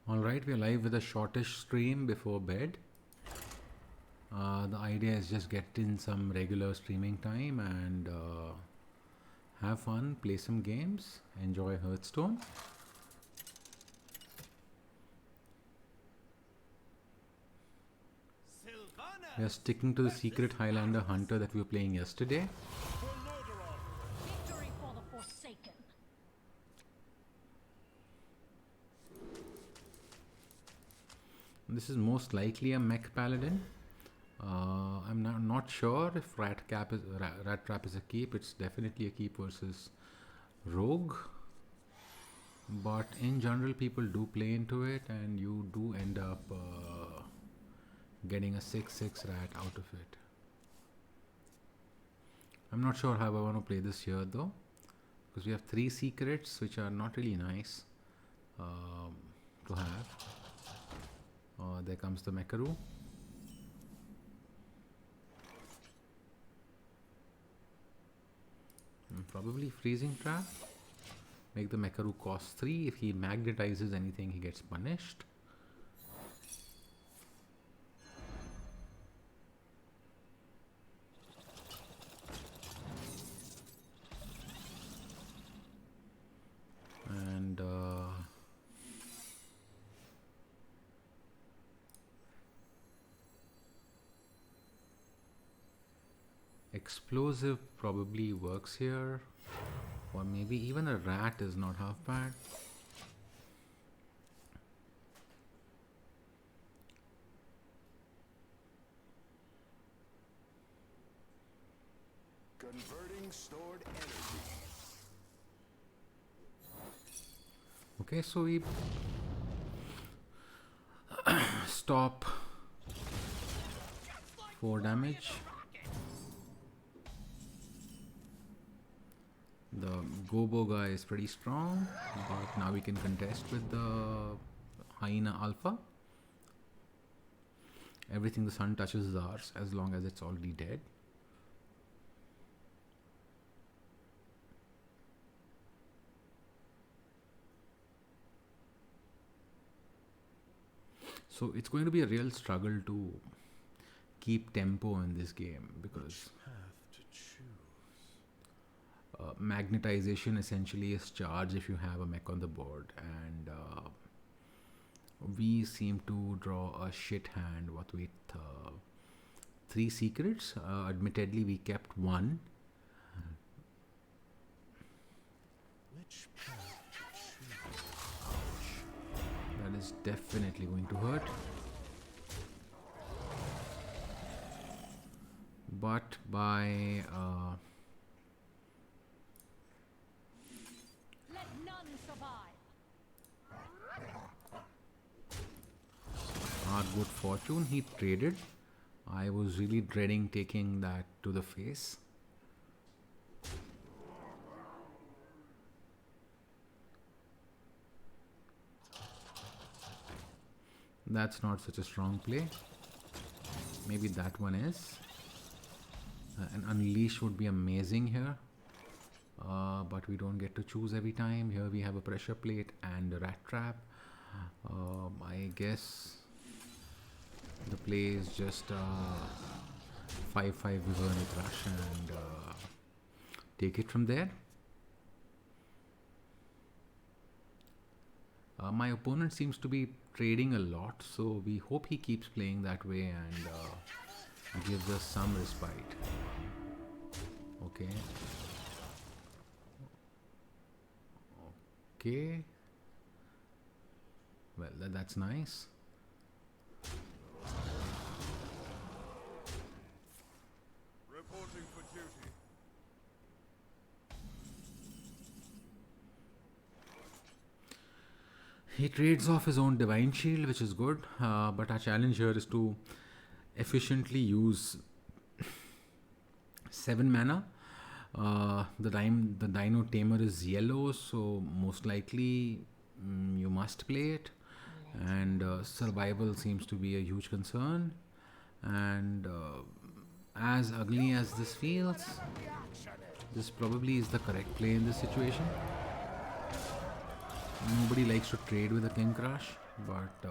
Alright, we're live with a shortish stream before bed. The idea is just get in some regular streaming time and have fun, play some games, enjoy Hearthstone. We are sticking to the secret Highlander Hunter that we were playing yesterday. Victory for the Forsaken. This is most likely a mech paladin. I'm not sure if Rat Trap is a keep. It's definitely a keep versus rogue. But in general, people do play into it, and you do end up getting a 6/6 rat out of it. I'm not sure how I want to play this here though, because we have 3 secrets which are not really nice to have. There comes the Mekaru. Probably freezing trap. Make the Mekaru cost 3. If he magnetizes anything, he gets punished. And explosive probably works here, or maybe even a rat is not half bad. Converting stored energy. Okay, so we stop 4 damage. The Gobo guy is pretty strong, but now we can contest with the Hyena Alpha. Everything the sun touches is ours as long as it's already dead. So it's going to be a real struggle to keep tempo in this game because magnetization essentially is charge if you have a mech on the board, and we seem to draw a shit hand what with 3 secrets. Admittedly, we kept 1. Which path to choose? That is definitely going to hurt. But by Let none survive. our good fortune, he traded. I was really dreading taking that to the face. That's not such a strong play. Maybe that one is. An unleash would be amazing here. But we don't get to choose every time. Here we have a pressure plate and a rat trap. I guess the play is just 5/5 Wyvernic Rush and take it from there. My opponent seems to be trading a lot, so we hope he keeps playing that way and gives us some respite. Okay. Okay. Well, that's nice. Reporting for duty. He trades off his own Divine Shield, which is good, but our challenge here is to efficiently use 7 mana. The Dino Tamer is yellow, so most likely you must play it, and survival seems to be a huge concern. And as ugly as this feels, this probably is the correct play in this situation. Nobody likes to trade with a King Crush. but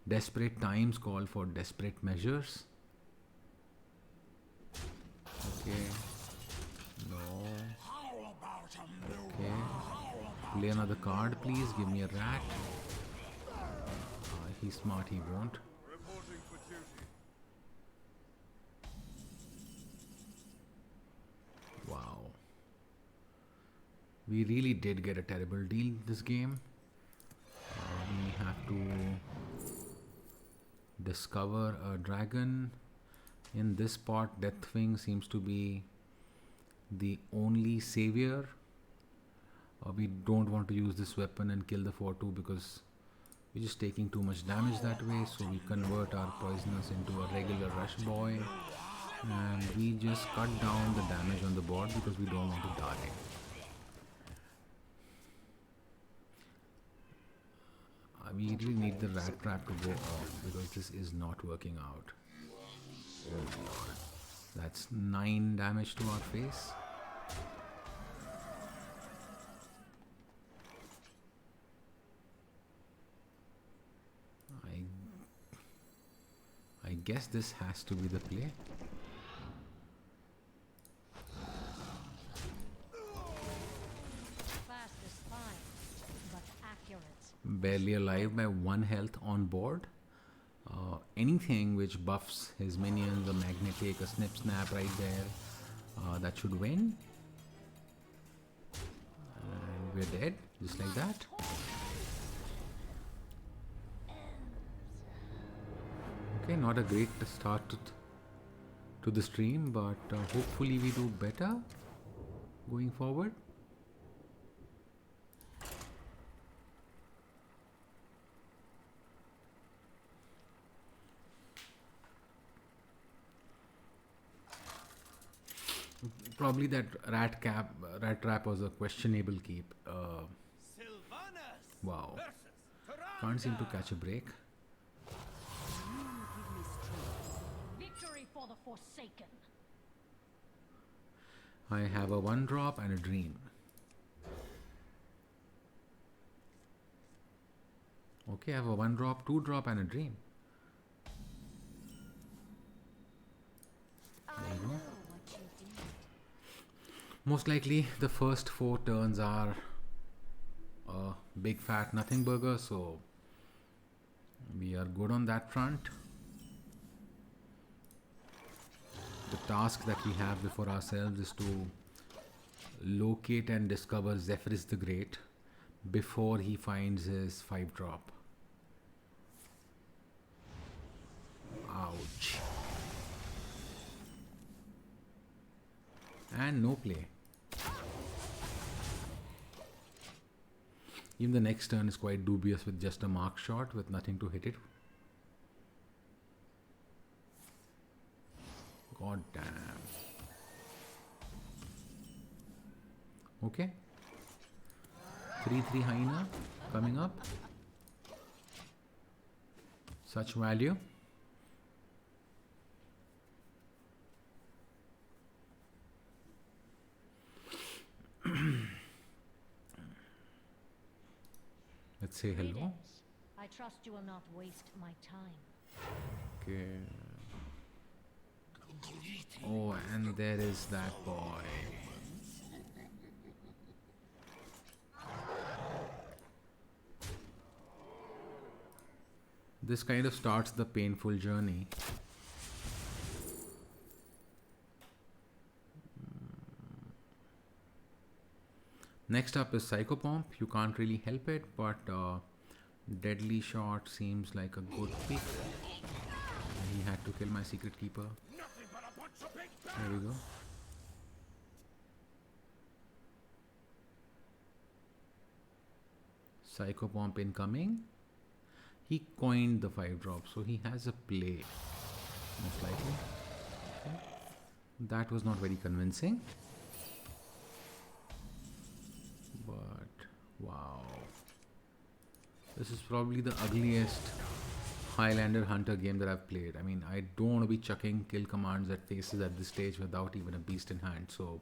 desperate times call for desperate measures. Okay. No. Okay. Play another card, please. Give me a rat. He's smart, he won't. Reporting for duty. Wow. We really did get a terrible deal this game. We have to discover a dragon. In this part, Deathwing seems to be the only savior. We don't want to use this weapon and kill the 4-2 because we're just taking too much damage that way, so we convert our poisonous into a regular rush boy and we just cut down the damage on the board because we don't want to die. We really need the rat trap to go off because this is not working out. Oh lord. That's 9 damage to our face. I guess this has to be the play. Fast is fine, but accurate. Barely alive by 1 health on board. Anything which buffs his minions, a magnetic, a snip snap right there, that should win. And we're dead, just like that. Okay, not a great start to the stream, but hopefully we do better going forward. Probably that rat trap was a questionable keep. Wow. Can't seem to catch a break. Victory for the Forsaken. I have a 1-drop and a dream. Okay, I have a 1-drop, 2-drop and a dream. There you go. Most likely the first 4 turns are a big fat nothing burger, so we are good on that front. The task that we have before ourselves is to locate and discover Zephrys the Great before he finds his 5-drop. Ouch. And no play. Even the next turn is quite dubious with just a mark shot with nothing to hit it. God damn. Okay. 3/3 hyena coming up. Such value. Let's say hello. Greetings. I trust you will not waste my time. Okay. Oh, and there is that boy. This kind of starts the painful journey. Next up is Psychopomp. You can't really help it, but Deadly Shot seems like a good pick. He had to kill my Secret Keeper. There we go. Psychopomp incoming. He coined the 5-drop, so he has a play, most likely. Okay. That was not very convincing. But wow, this is probably the ugliest Highlander Hunter game that I've played. I mean, I don't want to be chucking kill commands at faces at this stage without even a beast in hand, so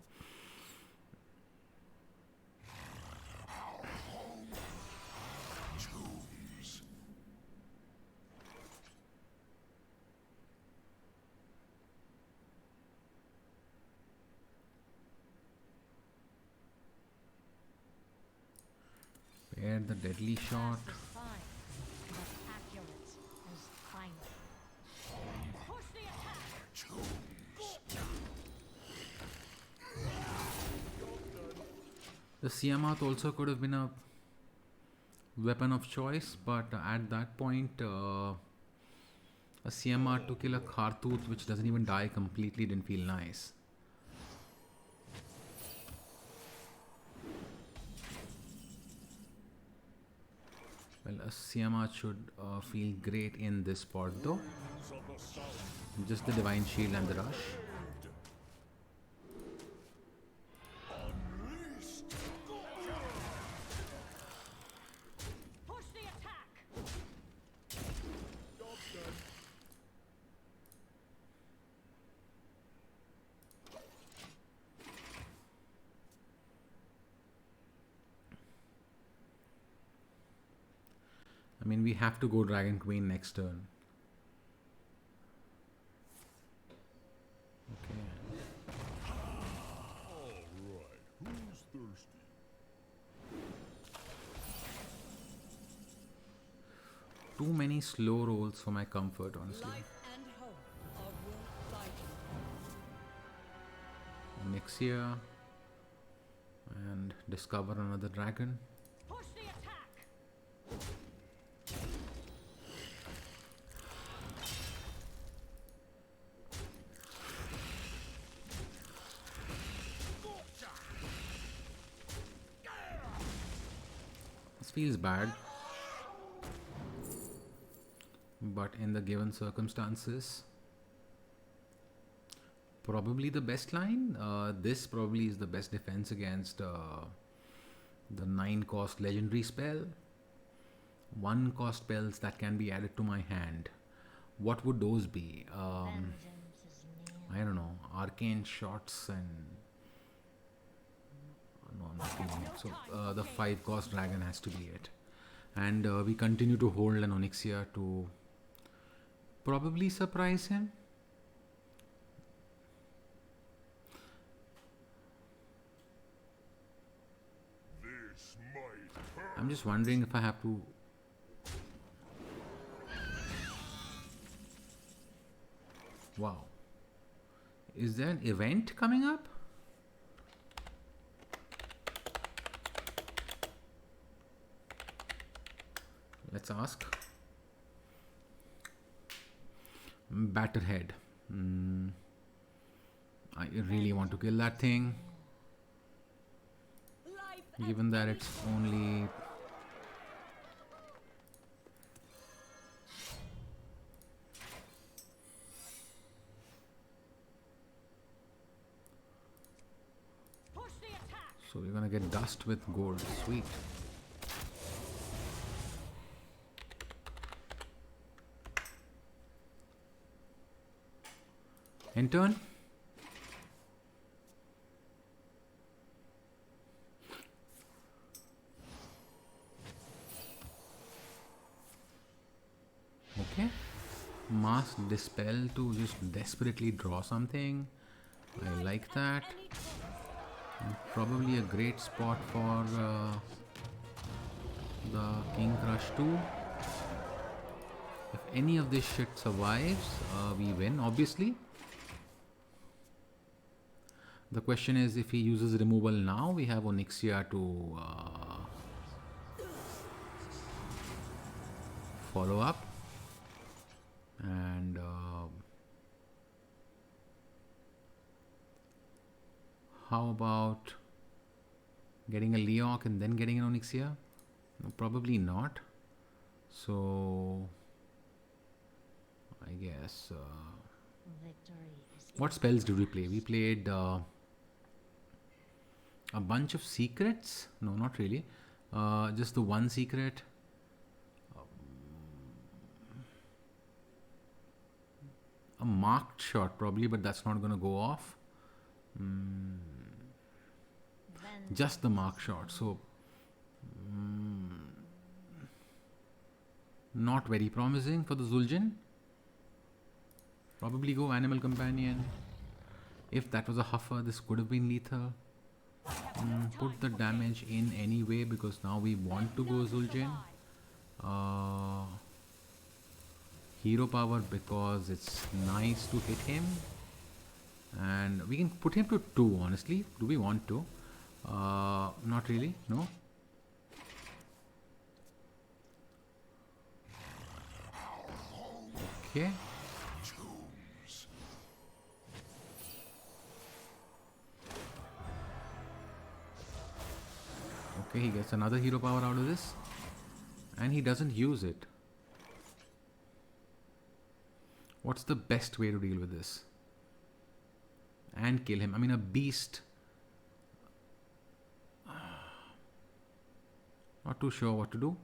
get the deadly shot. Fast is fine, but accurate is final. Push the attack! The Siamat also could have been a weapon of choice, but at that point, a Siamat to kill a Khartooth which doesn't even die completely didn't feel nice. Well, a Siamat should feel great in this spot though. Just the Divine Shield and the Rush. Push the attack! I mean, we have to go Dragon Queen next turn. Okay. Alright, who's thirsty? Too many slow rolls for my comfort, honestly. Life and hope are worth fighting. Nixia. And discover another dragon. Push the attack! This feels bad. But in the given circumstances, probably the best line. This probably is the best defense against the 9 cost legendary spell. 1 cost spells that can be added to my hand. What would those be? Vengeance is near. I don't know. Arcane shots and no, not really. So the 5 cost dragon has to be it. And we continue to hold an Onyxia to probably surprise him. This might hurt. I'm just wondering if I have to. Wow. Is there an event coming up? Let's ask. Batterhead. I really want to kill that thing. Life Given that it's only Push the attack! so we're gonna get dust with gold. Sweet. End turn. Okay. Mass Dispel to just desperately draw something. I like that. And probably a great spot for the King Crush 2. If any of this shit survives, we win, obviously. The question is, if he uses removal now, we have Onyxia to follow up. And how about getting a Leok and then getting an Onyxia? No, probably not. So I guess Victory is what spells did we play? We played a bunch of secrets. No, not really. Just the one secret. A marked shot probably, but that's not going to go off. Just the mark shot. So not very promising for the Zul'jin. Probably go Animal Companion. If that was a huffer, this could have been lethal. Put the damage in anyway because now we want to go Zul'jin. Hero power because it's nice to hit him. And we can put him to 2 honestly. Do we want to? Not really, no. Okay. Okay, he gets another hero power out of this. And he doesn't use it. What's the best way to deal with this? And kill him. I mean, a beast. Not too sure what to do.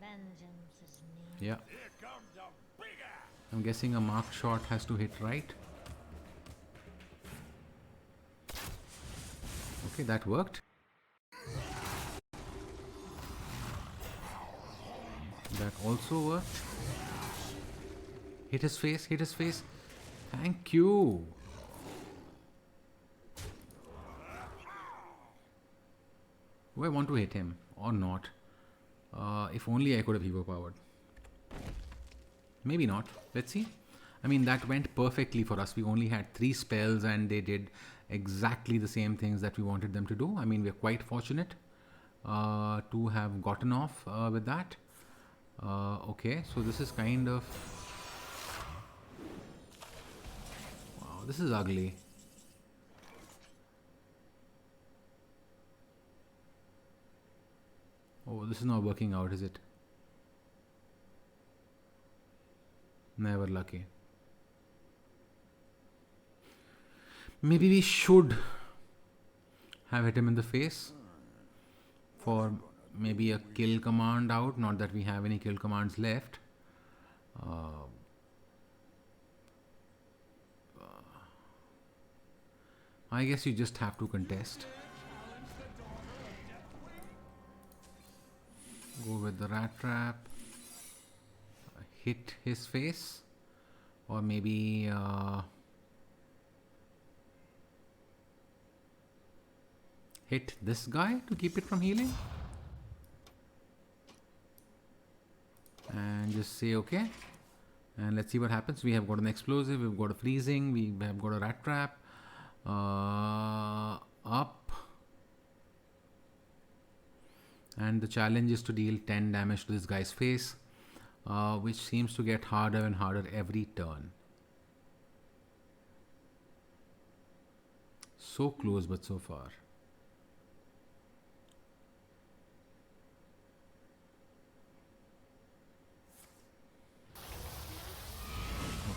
Vengeance is near. Yeah. I'm guessing a marked shot has to hit right. Okay, that worked. That also worked. Hit his face, hit his face. Thank you. Do I want to hit him or not? If only I could have hero powered. Maybe not. Let's see. I mean, that went perfectly for us. We only had 3 spells and they did exactly the same things that we wanted them to do. I mean, we're quite fortunate to have gotten off with that. Okay, so this is kind of... Wow, this is ugly. Oh, this is not working out, is it? Never lucky. Maybe we should have hit him in the face for maybe a kill command out. Not that we have any kill commands left. I guess you just have to contest. Go with the rat trap. Hit his face. Or maybe... hit this guy to keep it from healing. And just say okay. And let's see what happens. We have got an explosive, we've got a freezing, we have got a rat trap. Up. And the challenge is to deal 10 damage to this guy's face, which seems to get harder and harder every turn. So close but so far.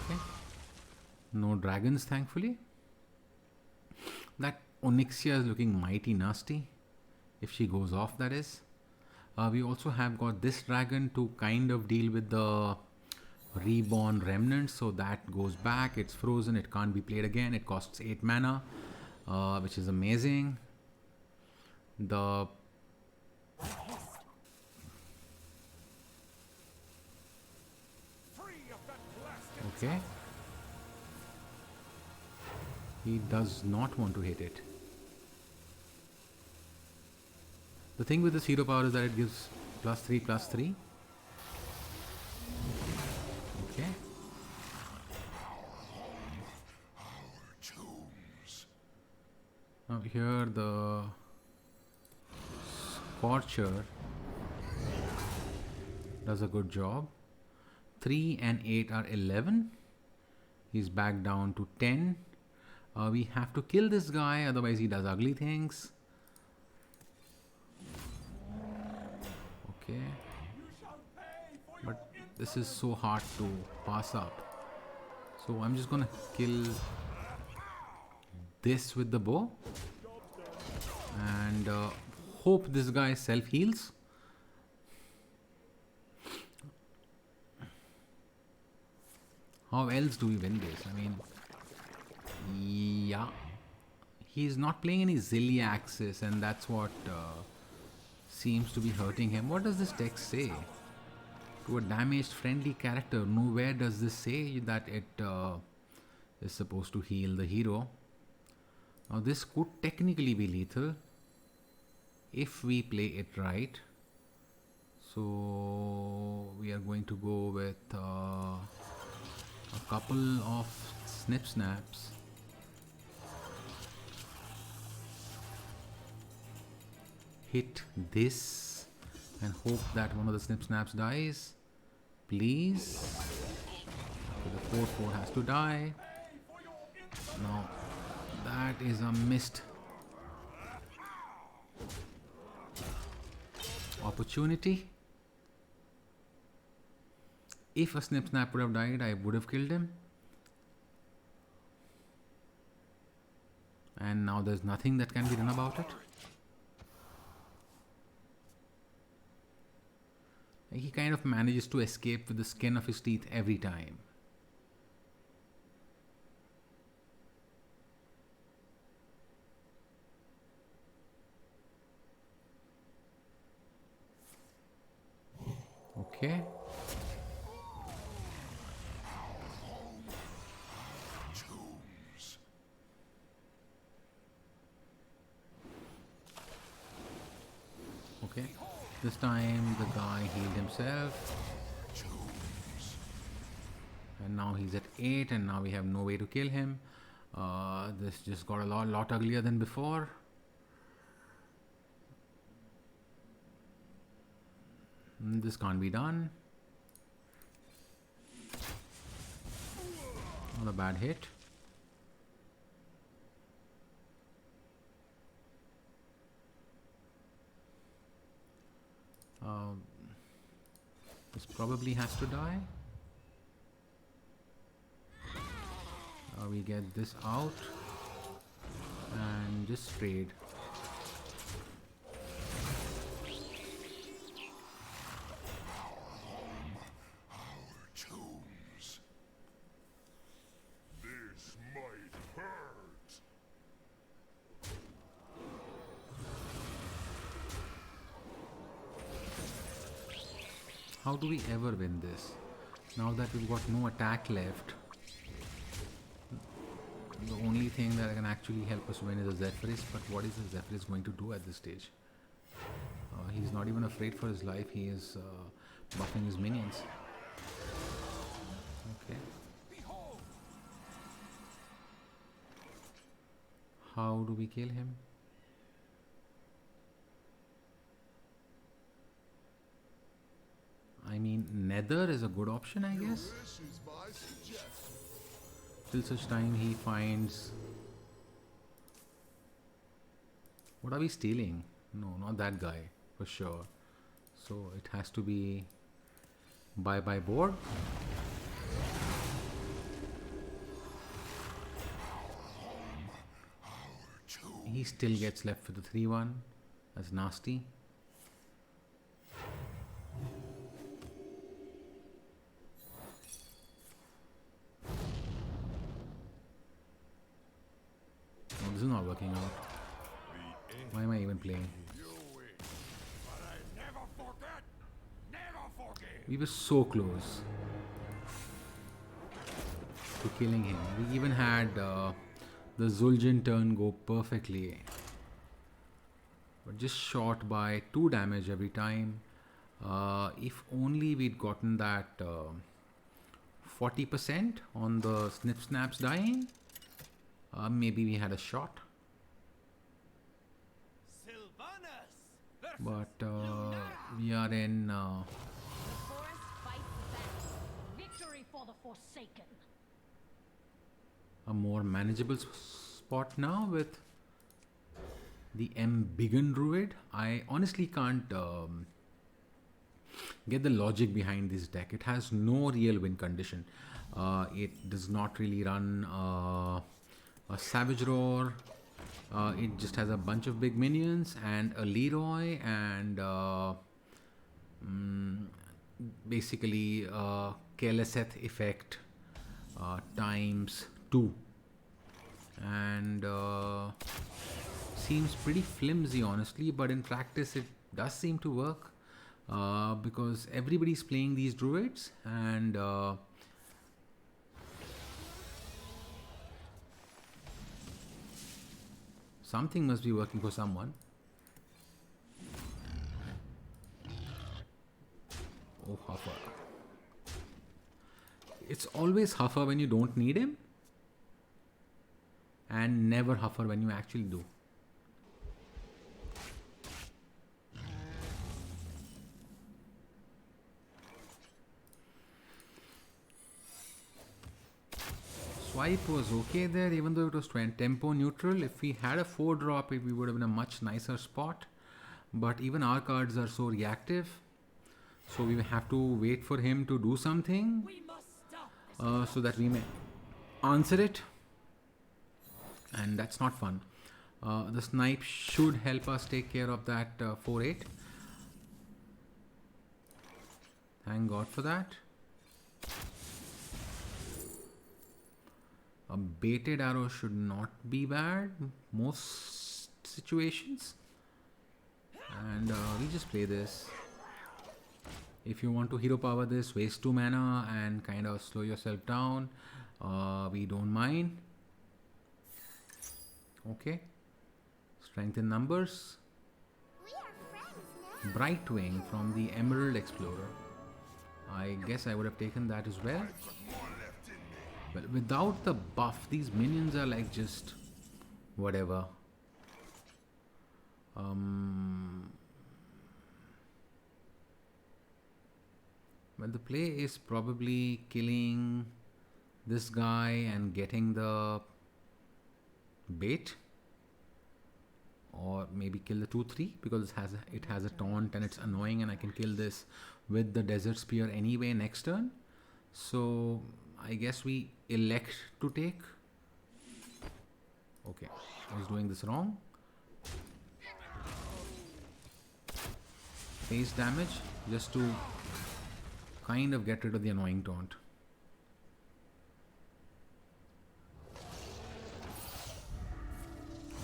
Okay. No dragons, thankfully. That Onyxia is looking mighty nasty. If she goes off, that is. We also have got this dragon to kind of deal with the reborn remnants. So that goes back. It's frozen. It can't be played again. It costs 8 mana, which is amazing. The... Okay. He does not want to hit it. The thing with this hero power is that it gives +3/+3. Okay. Now here the Scorcher does a good job. 3 and 8 are 11. He's back down to 10. We have to kill this guy, otherwise he does ugly things. Okay. But this is so hard to pass up. So I'm just gonna kill this with the bow. And hope this guy self-heals. How else do we win this? I mean... Yeah, he's not playing any Zilliaxis, and that's what seems to be hurting him. What does this text say? To a damaged friendly character, nowhere does this say that it is supposed to heal the hero. Now this could technically be lethal if we play it right. So we are going to go with a couple of snip snaps. Hit this and hope that one of the snip snaps dies. Please. So the 4/4 has to die. No, that is a missed opportunity. If a snip snap would have died, I would have killed him. And now there's nothing that can be done about it. He kind of manages to escape with the skin of his teeth every time. Okay. Okay. This time the guy healed himself. And now he's at 8 and now we have no way to kill him. This just got a lot uglier than before. This can't be done. Not a bad hit. This probably has to die. We get this out and just trade. This might hurt. How do we ever win this? Now that we've got no attack left, the only thing that can actually help us win is a Zephyris, but what is the Zephyris going to do at this stage? He's not even afraid for his life, he is buffing his minions. Okay. How do we kill him? I mean, Nether is a good option, I guess. This is my suggestion. Till such time he finds... What are we stealing? No, not that guy, for sure. So it has to be bye-bye board. He still gets left with the 3-1. That's nasty. This is not working out. Why am I even playing? We were so close to killing him. We even had the Zul'jin turn go perfectly. But just short by 2 damage every time. If only we'd gotten that 40% on the snip snaps dying. Maybe we had a shot, but we are in The forest fights back. Victory for the Forsaken. a more manageable spot now with the Embiggen Druid. I honestly can't get the logic behind this deck. It has no real win condition. It does not really run a Savage Roar. It just has a bunch of big minions and a Leroy and basically Keleseth effect times 2, and seems pretty flimsy honestly, but in practice it does seem to work because everybody's playing these druids, and something must be working for someone. Oh, Huffer. It's always Huffer when you don't need him, and never Huffer when you actually do. Swipe was okay there, even though it was tempo neutral. If we had a 4-drop, we would have been a much nicer spot. But even our cards are so reactive, so we have to wait for him to do something We must stop. so that we may answer it. And that's not fun. The snipe should help us take care of that 4-8. Thank God for that. A baited arrow should not be bad most situations. And we just play this. If you want to hero power this, waste 2 mana and kind of slow yourself down, we don't mind. Okay. Strength in numbers. We are friends now. Brightwing from the Emerald Explorer. I guess I would have taken that as well. Well, without the buff, these minions are like just whatever. Well, the play is probably killing this guy and getting the bait, or maybe kill the 2-3 because it has a taunt and it's annoying, and I can kill this with the Desert Spear anyway next turn. So I guess we elect to take. Okay, I was doing this wrong. Face damage just to kind of get rid of the annoying taunt.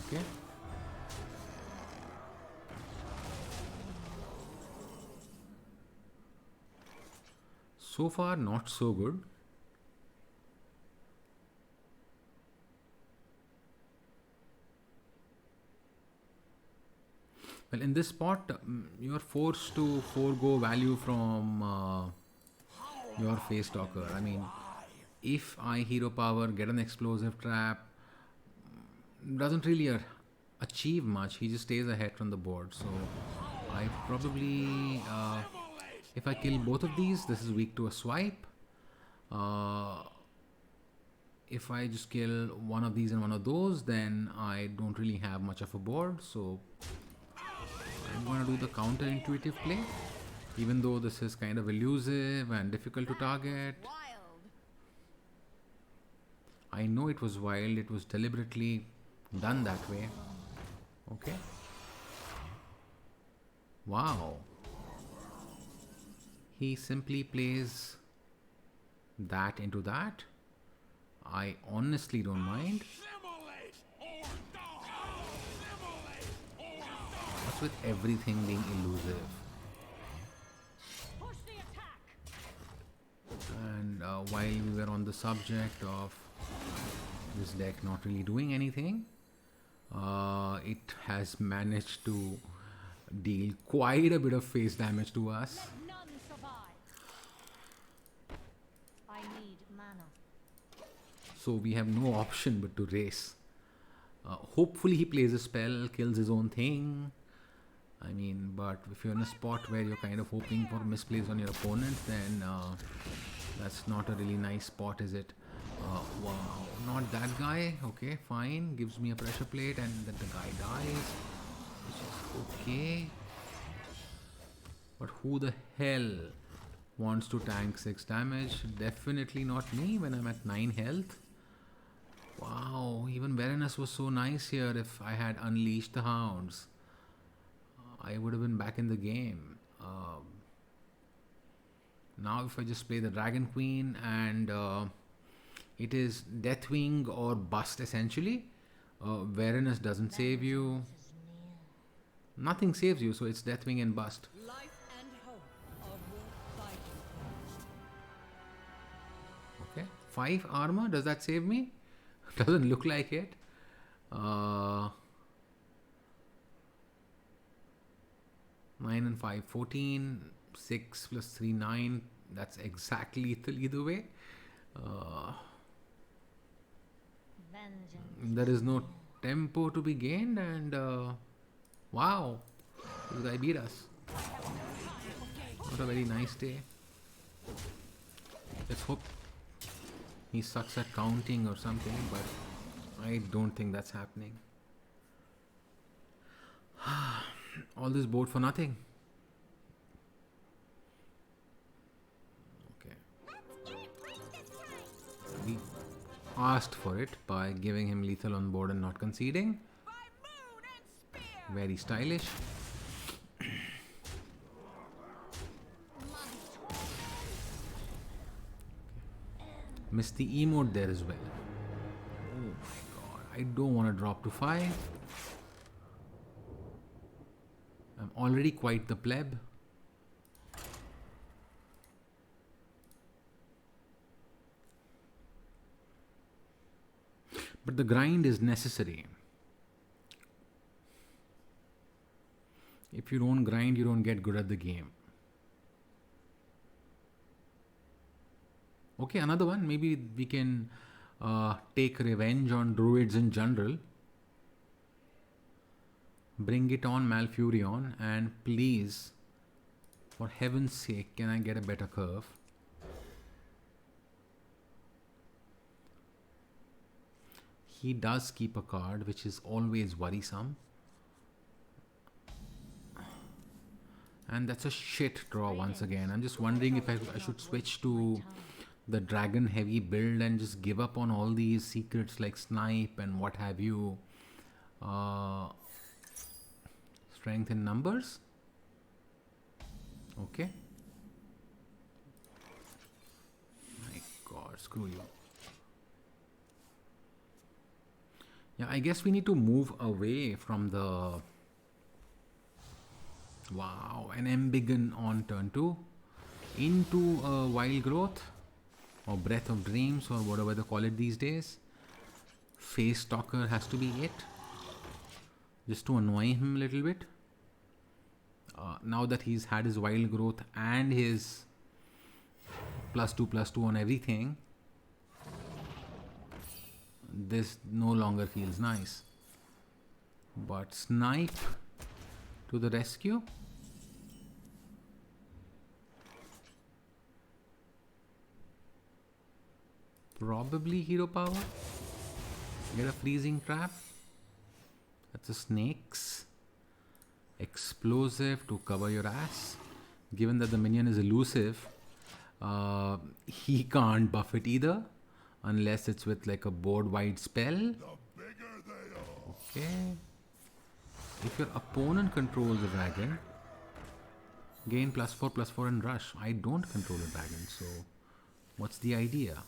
Okay. So far, not so good. Well, in this spot, you are forced to forego value from your face talker. I mean, if I hero power, get an explosive trap, doesn't really achieve much. He just stays ahead from the board. So I probably, if I kill both of these, this is weak to a swipe. If I just kill one of these and one of those, then I don't really have much of a board. So I'm going to do the counterintuitive play, even though this is kind of elusive and difficult to target. Wild. I know it was wild, it was deliberately done that way. Okay. Wow. He simply plays that into that. I honestly don't mind. What's with everything being elusive? Push the attack. And while we were on the subject of this deck not really doing anything, it has managed to deal quite a bit of face damage to us. Let none survive. I need mana. So we have no option but to race. Hopefully he plays a spell, kills his own thing. I mean, but if you're in a spot where you're kind of hoping for misplays on your opponent, then that's not a really nice spot, is it? Wow, not that guy. Okay, fine. Gives me a pressure plate and then the guy dies, which is okay. But who the hell wants to tank 6 damage? Definitely not me when I'm at 9 health. Wow, even Verenus was so nice here. If I had unleashed the hounds, I would have been back in the game. Now if I just play the Dragon Queen and it is Deathwing or bust essentially. Verenus doesn't save you. Nothing saves you, so it's Deathwing and bust. Life and hope are worth fighting. Okay, 5 armor, does that save me? Doesn't look like it. 9 and 5, 14. 6 plus 3, 9. That's exactly lethal either way. Vengeance. There is no tempo to be gained, and wow, this guy beat us. Not a very nice day. Let's hope he sucks at counting or something, but I don't think that's happening. All this board for nothing. Okay. Let's get it right this time. We asked for it by giving him lethal on board and not conceding. By moon and spear. Very stylish. Missed the emote there as well. Oh my god. I don't want to drop to 5. I'm already quite the pleb. But the grind is necessary. If you don't grind, you don't get good at the game. Okay, another one. Maybe we can take revenge on druids in general. Bring it on, Malfurion, and please, for heaven's sake, can I get a better curve? He does keep a card, which is always worrisome. And that's a shit draw once again. I'm just wondering if I should switch to the dragon heavy build and just give up on all these secrets like snipe and what have you. Strength in numbers. Okay. My god, screw you. Yeah, I guess we need to move away from the... Wow, an Embiggen on turn 2 into a Wild Growth or Breath of Dreams or whatever they call it these days. Face Stalker has to be it, just to annoy him a little bit. Now that he's had his Wild Growth and his +2/+2 on everything, this no longer feels nice. But Snipe to the rescue. Probably hero power. Get a freezing trap. That's a snake's. Explosive to cover your ass. Given that the minion is elusive, he can't buff it either. Unless it's with like a board wide spell. The bigger they are. Okay. If your opponent controls the dragon, gain +4/+4 and rush. I don't control a dragon, so what's the idea?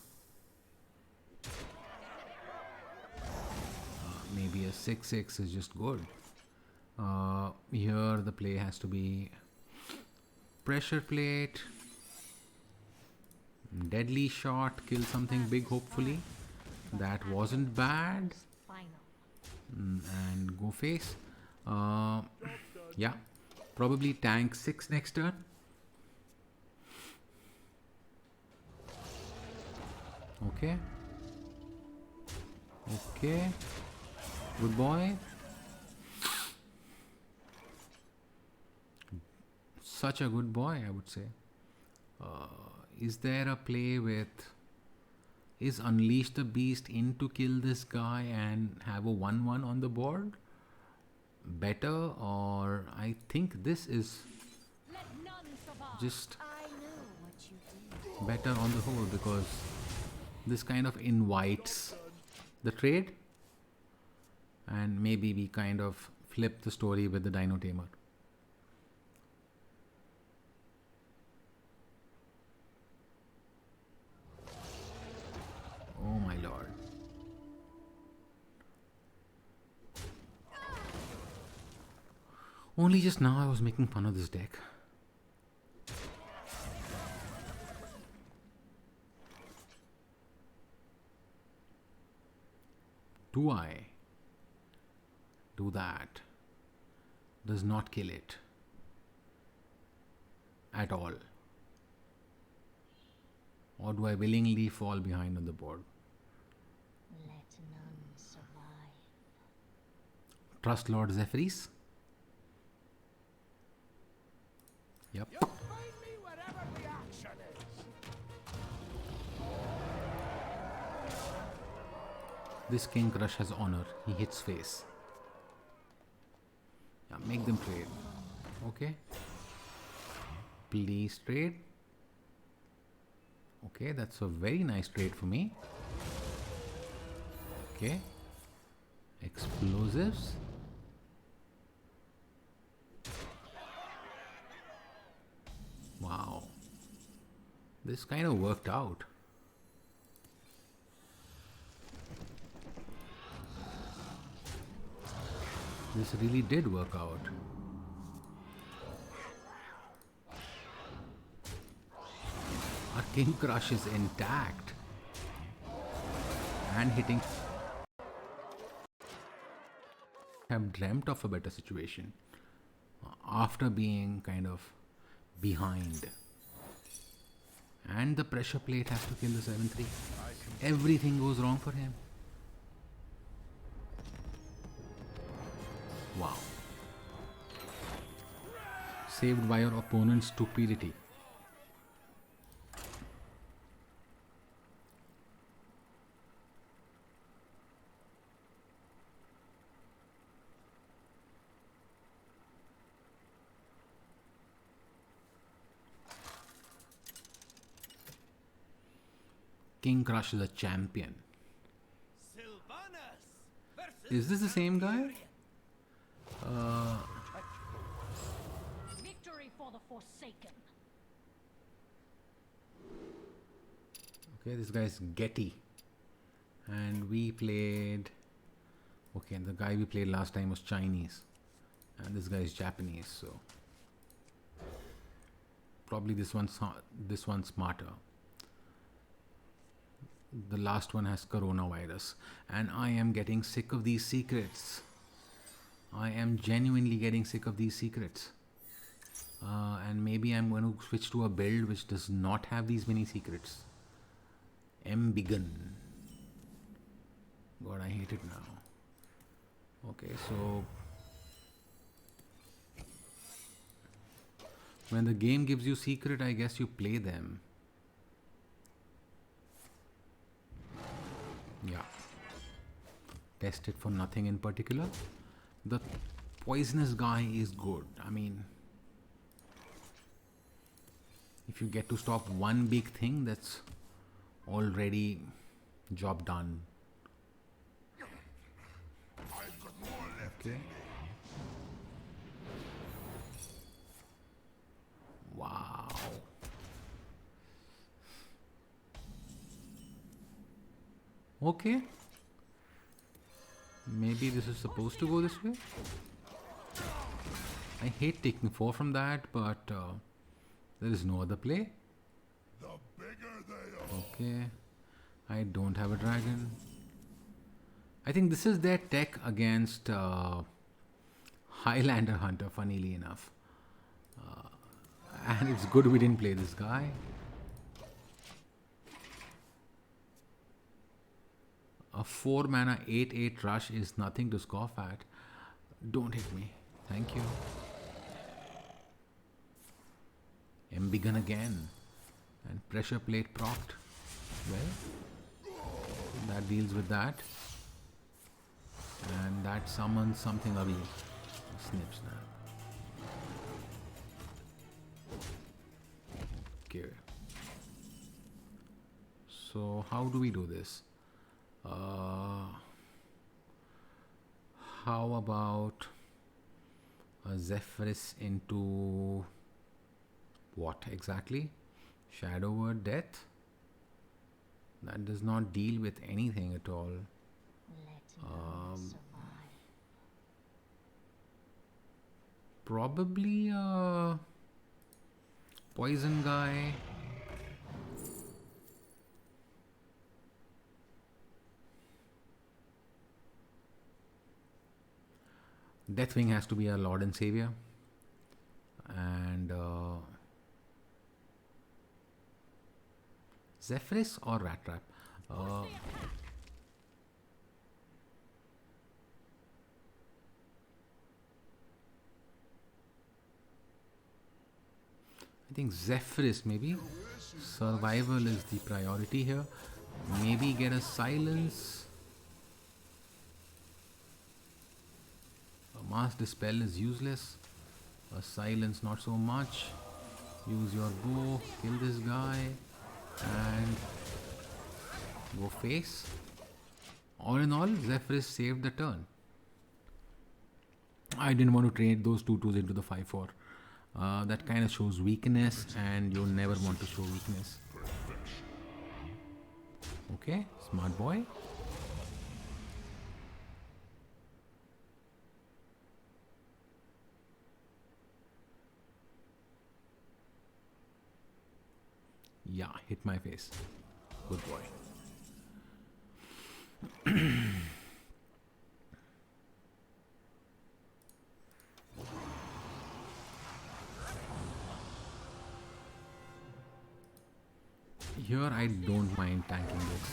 Maybe a 6/6 is just good. Here the play has to be pressure plate, deadly shot, kill something big hopefully. That wasn't bad. Final. And go face. Yeah, probably tank 6 next turn. Okay. Okay. Good boy. Such a good boy, I would say. Is there a play with... Is Unleash the Beast in to kill this guy and have a 1/1 on the board better? Or I think this is Let none survive. just I know what you do. better on the whole, because this kind of invites the trade, and maybe we kind of flip the story with the Dino Tamer. Oh my lord. Only just now I was making fun of this deck. Do I do that? Does not kill it. at all? Or do I willingly fall behind on the board? Let none survive. Trust Lord Zephyris? Yep. You'll find me wherever the action is. This King Crush has honor. He hits face. Yeah, make them trade. Okay. Please trade. Okay, that's a very nice trade for me. Okay. Explosives. Wow. This kind of worked out. This really did work out. Our King Crush is intact and hitting. Have dreamt of a better situation after being kind of behind. And the pressure plate has to kill the 7-3. Everything goes wrong for him. Wow. Saved by your opponent's stupidity. King Crush is a champion. Is this the same guy? Victory for the Forsaken. Okay, this guy's Getty. And we played... Okay, and the guy we played last time was Chinese. And this guy is Japanese, so... Probably this one's smarter. The last one has coronavirus. And I am getting sick of these secrets. I am genuinely getting sick of these secrets. And maybe I'm going to switch to a build which does not have these many secrets. Embiggen. God, I hate it now. Okay, so... When the game gives you secret, I guess you play them. Yeah. Test it for nothing in particular. The poisonous guy is good. I mean, if you get to stop one big thing, that's already job done. I've got more left. Okay. Wow. Okay. Maybe this is supposed to go this way. I hate taking 4 from that, but there is no other play. The bigger they are. Okay. I don't have a dragon. I think this is their tech against Highlander Hunter, funnily enough. And it's good we didn't play this guy. A 4 mana 8/8 rush is nothing to scoff at. Don't hit me. Thank you. Embiggen again. And pressure plate propped. Well, that deals with that. And that summons something ugly. Snip snap. Okay. So how do we do this? How about a Zephyris into what exactly? Shadow Word Death? That does not deal with anything at all. Let none survive. Probably a poison guy. Deathwing has to be our Lord and Savior. And Zephyris or Rat Trap? I think Zephyris maybe. Survival is the priority here. Maybe get a silence. A mass dispel is useless. A silence not so much. Use your bow, kill this guy, and go face. All in all, Zephyris saved the turn. I didn't want to trade those 2/2s into the 5/4. That kind of shows weakness, and you never want to show weakness. Okay, smart boy. Yeah, hit my face. Good boy. Here I don't mind tanking this.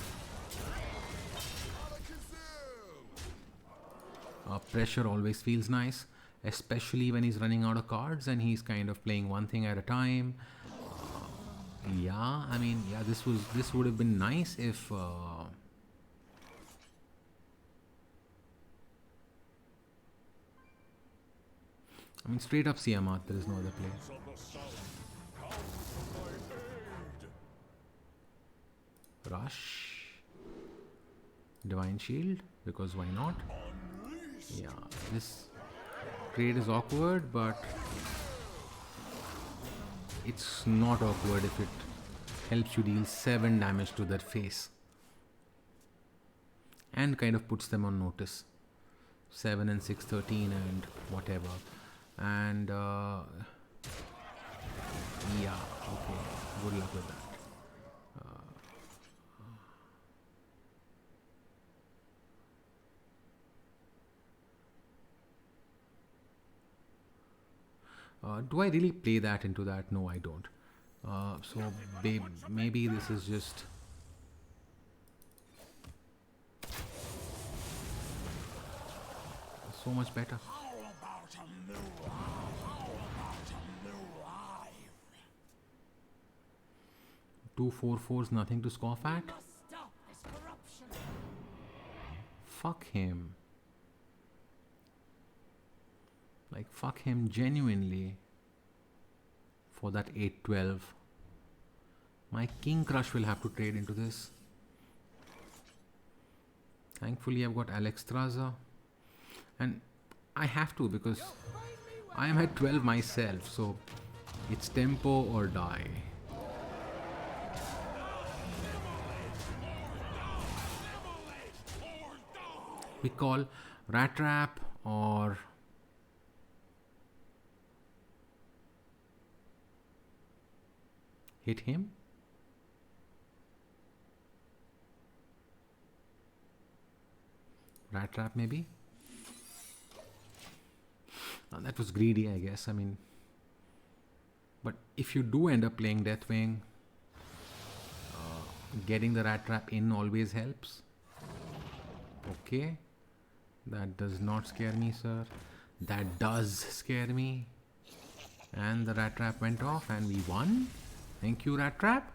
Pressure always feels nice, especially when he's running out of cards and he's kind of playing one thing at a time. Yeah, I mean, yeah, this would have been nice if I mean, straight up Siamat, there is no other play. Rush. Divine Shield, because why not? Yeah, this trade is awkward, but it's not awkward if it helps you deal 7 damage to their face. And kind of puts them on notice. 7 and 6, 13 and whatever. And yeah, okay, good luck with that. Do I really play that into that? No, I don't. So maybe this is just so much better. How about a new life? 2 4/4s, nothing to scoff at. Must stop this corruption. Fuck him. Like, fuck him genuinely for that 8/12. My King Crush will have to trade into this. Thankfully, I've got Alexstrasza. And I have to because I am at 12 myself. So it's tempo or die. We call Rat Trap or hit him. Rat Trap maybe. Now that was greedy, I guess. I mean, but if you do end up playing Deathwing, getting the Rat Trap in always helps. Okay, that does not scare me, sir. That does scare me. And the Rat Trap went off and we won. Thank you, Rat Trap.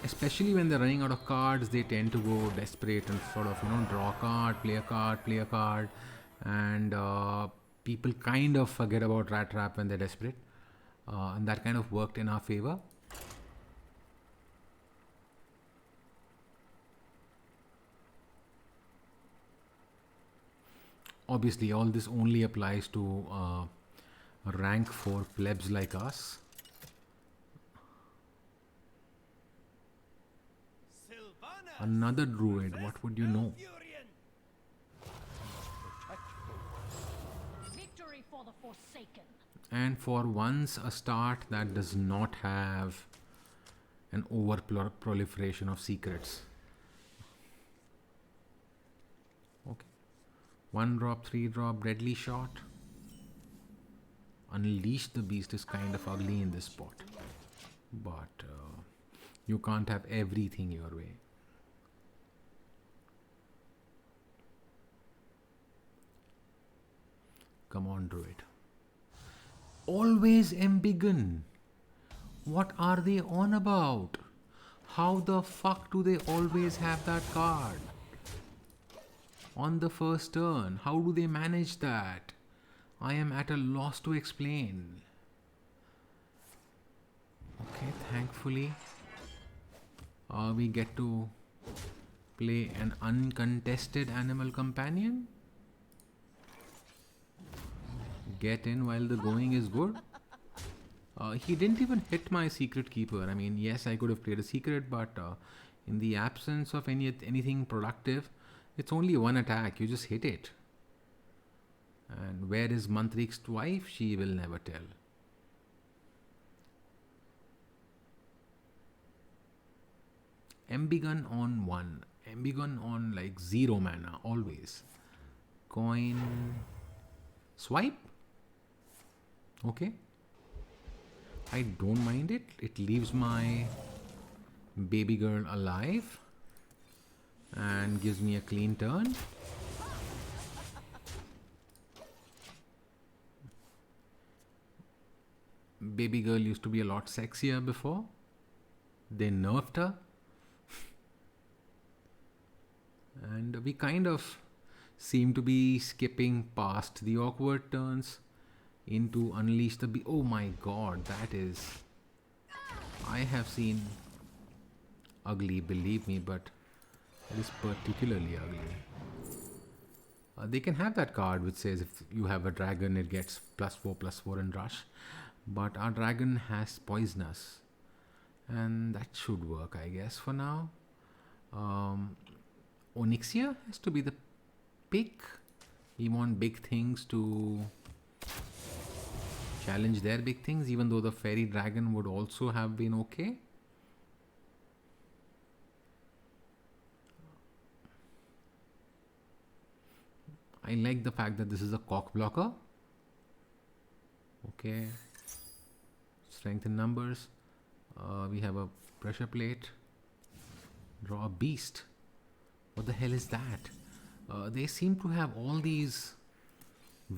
Especially when they're running out of cards, they tend to go desperate and sort of, draw a card, play a card. And people kind of forget about Rat Trap when they're desperate. And that kind of worked in our favor. Obviously, all this only applies to rank 4 plebs like us. Another druid, what would you know? Victory for the Forsaken. And for once, a start that does not have an over proliferation of secrets. Okay. 1 drop, 3 drop, deadly shot. Unleash the Beast is kind of ugly in this spot. but you can't have everything your way. Come on, Druid. Always embiggen. What are they on about? How the fuck do they always have that card? On the first turn, how do they manage that? I am at a loss to explain. Okay, thankfully, we get to play an uncontested animal companion. Get in while the going is good. He didn't even hit my secret keeper. I mean, yes, I could have played a secret, but in the absence of anything productive, it's only one attack. You just hit it. And where is Mantrik's wife? She will never tell. Embiggen on 1. Embiggen on like 0 mana, always. Coin. Swipe. Okay. I don't mind it. It leaves my baby girl alive and gives me a clean turn. Baby girl used to be a lot sexier before. They nerfed her. And we kind of seem to be skipping past the awkward turns into Unleash the Beast. Oh my god, that is... I have seen ugly, believe me, but it is particularly ugly. They can have that card which says if you have a dragon, it gets +4/+4 in rush. But our dragon has poisonous. And that should work, I guess, for now. Onyxia has to be the pick. We want big things to challenge their big things, even though the fairy dragon would also have been okay. I like the fact that this is a cock blocker. Okay. Strength in numbers. We have a pressure plate. Draw a beast. What the hell is that? They seem to have all these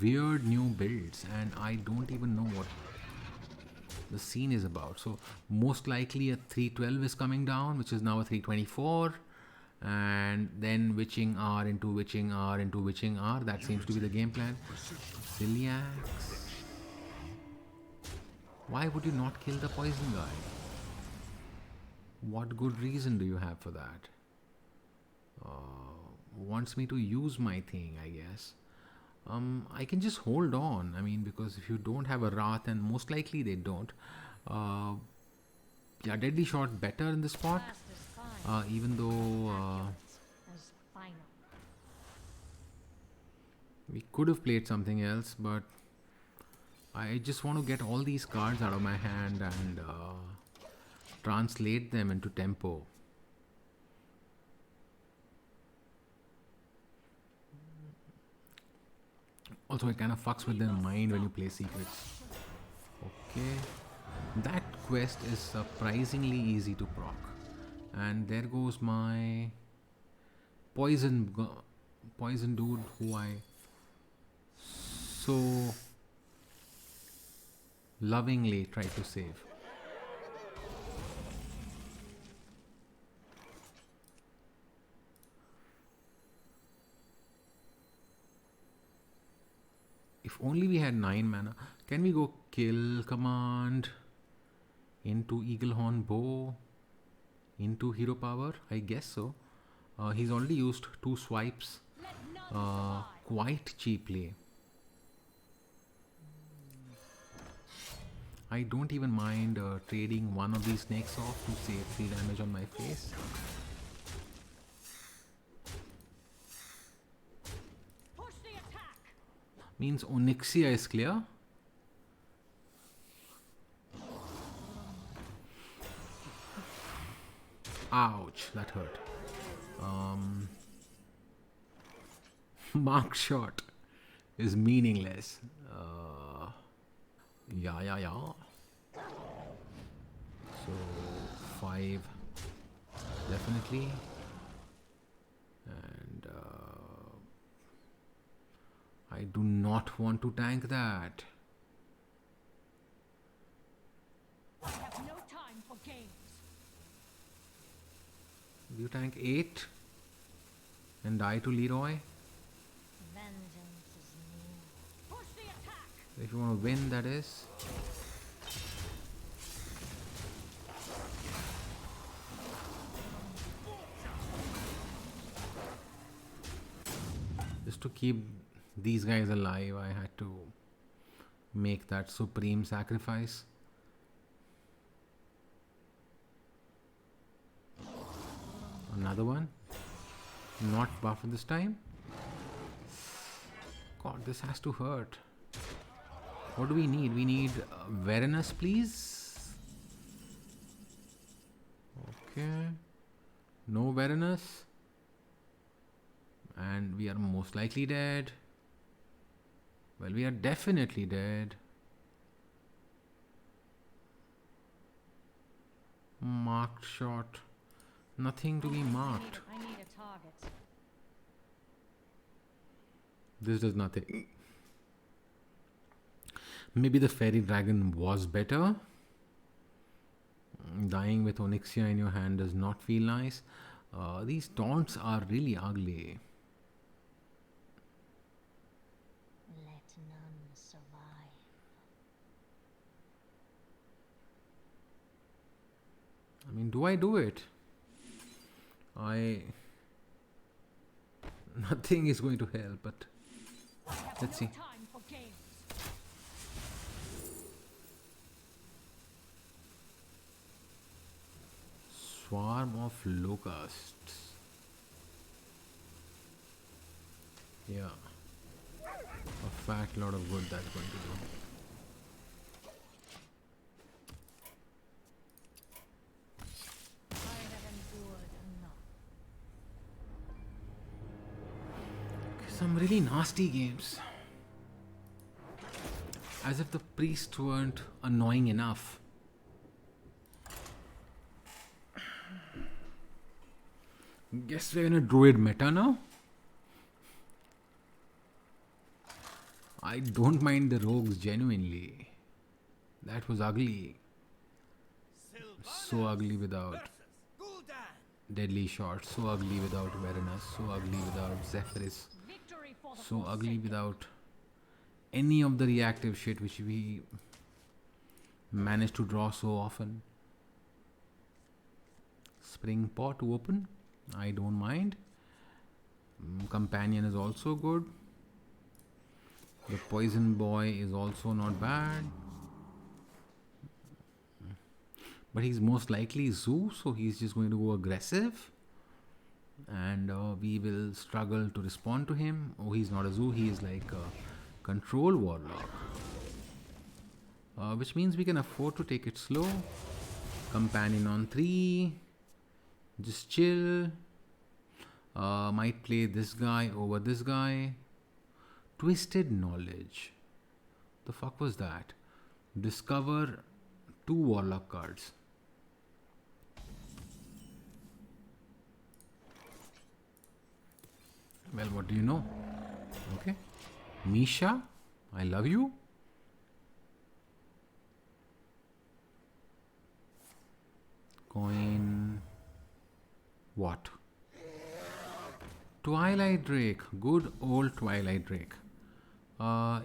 weird new builds and I don't even know what the scene is about. So most likely a 312 is coming down, which is now a 324. And then Witching R into Witching R into Witching R. That seems to be the game plan. Ciliax. Why would you not kill the poison guy? What good reason do you have for that? Wants me to use my thing, I guess. I can just hold on. I mean, because if you don't have a Wrath, and most likely they don't. Yeah, Deadly Shot better in this spot. Even though we could have played something else, but I just want to get all these cards out of my hand and translate them into tempo. Also, it kind of fucks with their mind when you play secrets. Okay. That quest is surprisingly easy to proc. And there goes my poison dude who I so lovingly try to save. If only we had 9 mana. Can we go kill command into Eaglehorn Bow into hero power? I guess so. He's already used 2 swipes quite cheaply. I don't even mind trading one of these snakes off to save 3 damage on my face. Means Onyxia is clear. Ouch, that hurt. Mark shot is meaningless. Yeah. So 5 definitely, and I do not want to tank that. I have no time for games. You tank 8 and die to Leroy. Vengeance is near. Push the attack. If you want to win, that is. Just to keep these guys alive, I had to make that supreme sacrifice. Another one. Not buff this time. God, this has to hurt. What do we need? We need Varanus, please. Okay. No Varanus. And we are most likely dead. Well, we are definitely dead. Marked shot. Nothing to be marked. I need a target. This does nothing. Maybe the fairy dragon was better. Dying with Onyxia in your hand does not feel nice. These taunts are really ugly. Let none survive. I mean, do I do it? Nothing is going to help, but let's see. Time for games. Swarm of locusts. Yeah. A fat lot of good that's going to do. I have endured enough. Some really nasty games. As if the priests weren't annoying enough. Guess we're in a druid meta now. I don't mind the rogues genuinely. That was ugly. So ugly without deadly shots. So ugly without Varanus. So ugly without Zephyris. Victory for the So ugly Forsaken. without any of the reactive shit which we managed to draw so often. Spring pot to open. I don't mind. Companion is also good. The poison boy is also not bad. But he's most likely Zoo, so he's just going to go aggressive. And we will struggle to respond to him. Oh, he's not a Zoo, he is like a control warlock. Which means we can afford to take it slow. Companion on 3. Just chill. Might play this guy over this guy. Twisted Knowledge. The fuck was that? Discover 2 warlock cards. Well, what do you know? Okay. Misha, I love you. Coin. What? Twilight Drake. Good old Twilight Drake.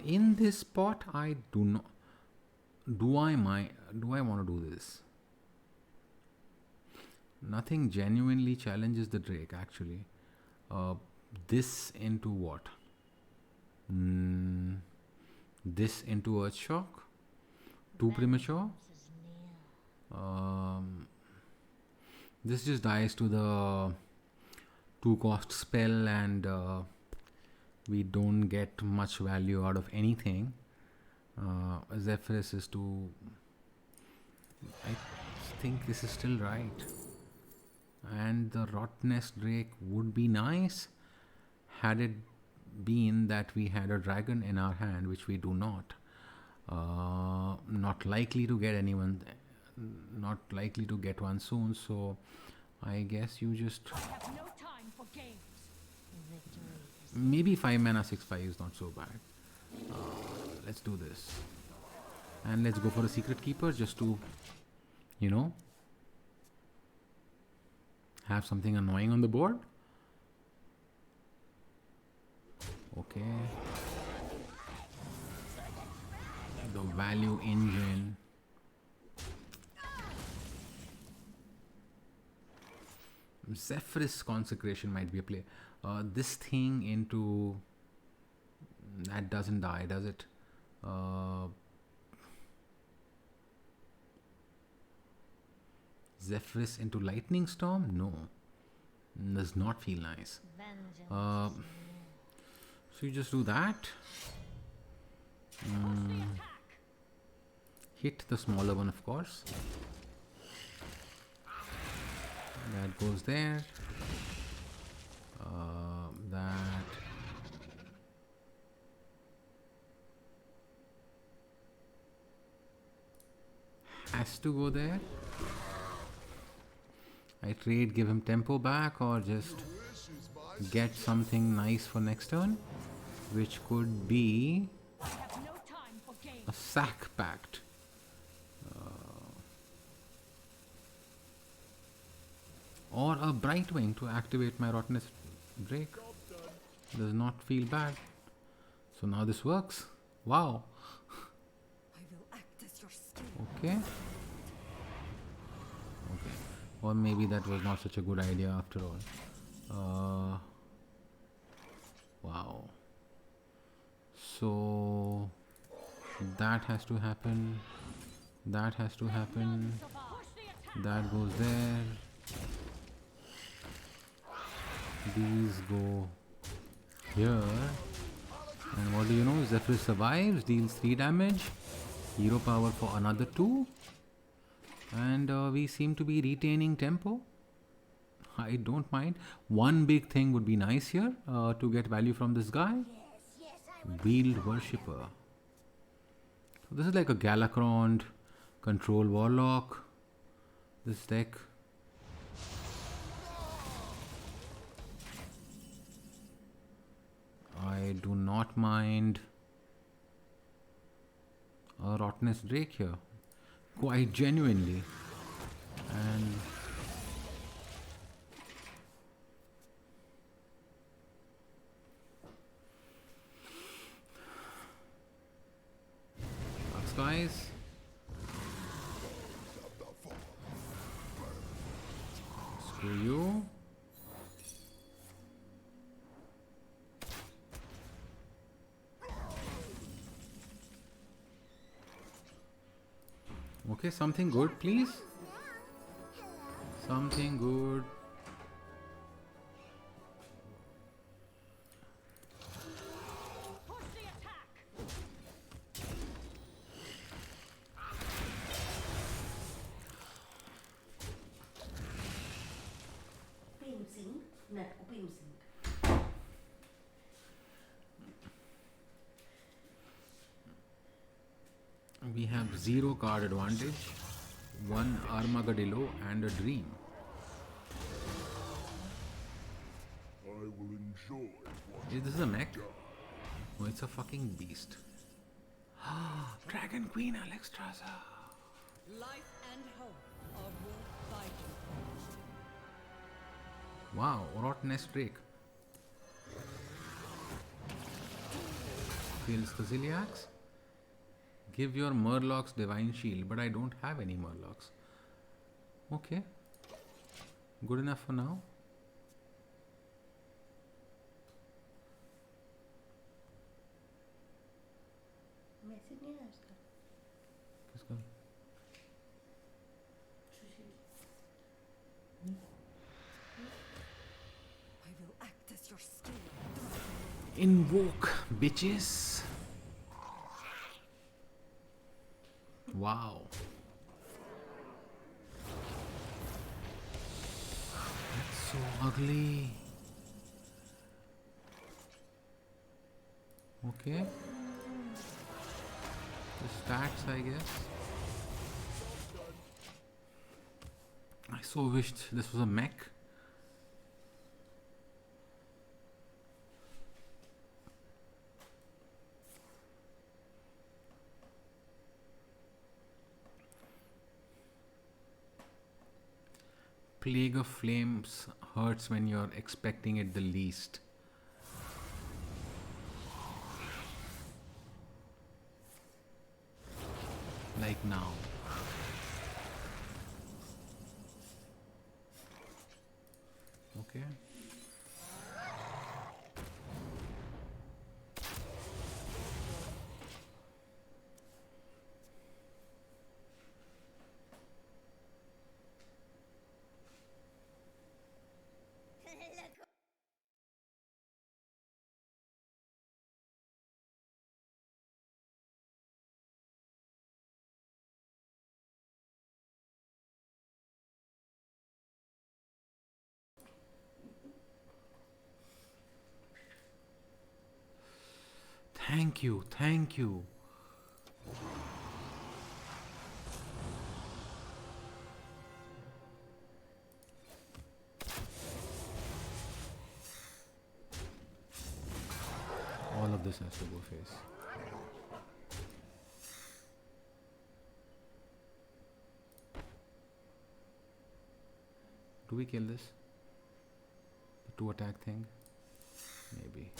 In this spot, I do not. Do I want to do this? Nothing genuinely challenges the Drake actually. This into what? This into Earthshock? Too premature? Vengeance is near. This just dies to the 2-cost spell, and we don't get much value out of anything. Zephyris is too. I think this is still right. And the Rotnest Drake would be nice had it been that we had a dragon in our hand, which we do not. Not likely to get anyone not likely to get one soon, so I guess you just I have no time for games. Victory is maybe 5 mana 6/5 is not so bad. Let's do this, and let's go for a secret keeper just to, you know, have something annoying on the board. Okay. The value engine. Zephyrus Consecration might be a play. This thing into... That doesn't die, does it? Zephyrus into Lightning Storm? No. Does not feel nice. vengeance Uh, is near. So you just do that. Hit the smaller one, of course. That goes there. That. Has to go there. I trade, give him tempo back, or just get something nice for next turn, which could be I have no time for games. a sack pact. Or a Brightwing to activate my Rottenness Drake. Does not feel bad. So now this works. Wow. I will act as your skin. Okay. Okay. Or maybe that was not such a good idea after all. Wow. So that has to happen. That has to happen. Push the attack. That goes there. These go here. And what do you know? Zephyrus survives, deals 3 damage. Hero power for another 2. And we seem to be retaining tempo. I don't mind. One big thing would be nice here to get value from this guy. Wield Worshipper. So this is like a Galakron control Warlock. This deck. I do not mind a Rottenness Drake here. Quite genuinely. And Dark Skies. Screw you. Okay, something good, please. Something good. Push the attack. We have 0 card advantage, 1 Armagadillo and a Dream. I will enjoy what Is this a mech? Oh, it's a fucking beast. Dragon Queen Alexstrasza. Life and health are worth fighting. Wow, Rottenness Drake. Kills the Ziliax. Give your Murlocs Divine Shield, but I don't have any Murlocs. Okay. Good enough for now. किसका? I will act as your skin. Invoke, bitches. Wow. That's so ugly. Okay. The stats, I guess. I so wished this was a mech. Plague of Flames hurts when you're expecting it the least. Like now. Okay. Thank you, thank you. All of this has to go face. Do we kill this? The 2 attack thing? Maybe.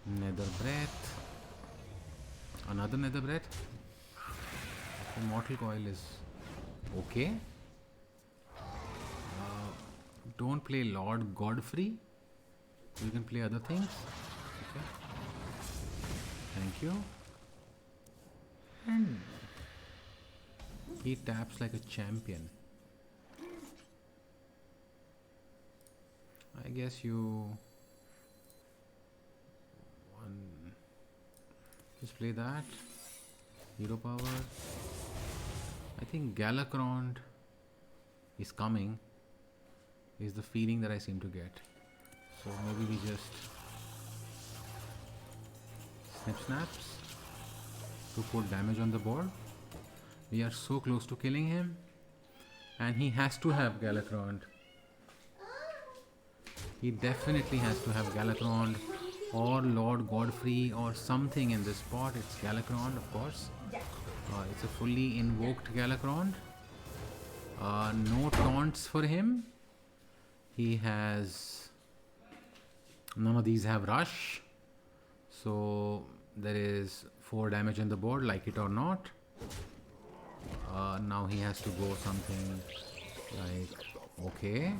Nether breath. Another nether breath. Immortal coil is okay. Don't play Lord Godfrey. You can play other things. Okay. Thank you. And he taps like a champion. I guess you just play that. Hero power. I think Galacrond is coming. Is the feeling that I seem to get. So maybe we just snaps to put damage on the board. We are so close to killing him, and he has to have Galacrond. He definitely has to have Galacrond or Lord Godfrey or something in this spot. It's Galacrond, of course. It's a fully invoked Galacrond. No taunts for him. He has... None of these have rush. So there is 4 damage on the board, like it or not. Now he has to go something like... Okay.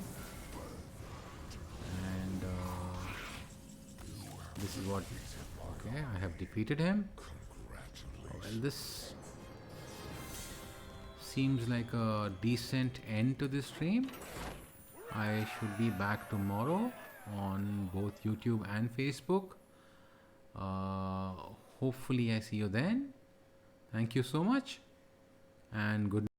And this is what... Okay, I have defeated him. Well, this seems like a decent end to this stream. I should be back tomorrow on both YouTube and Facebook. Hopefully I see you then. Thank you so much and good night.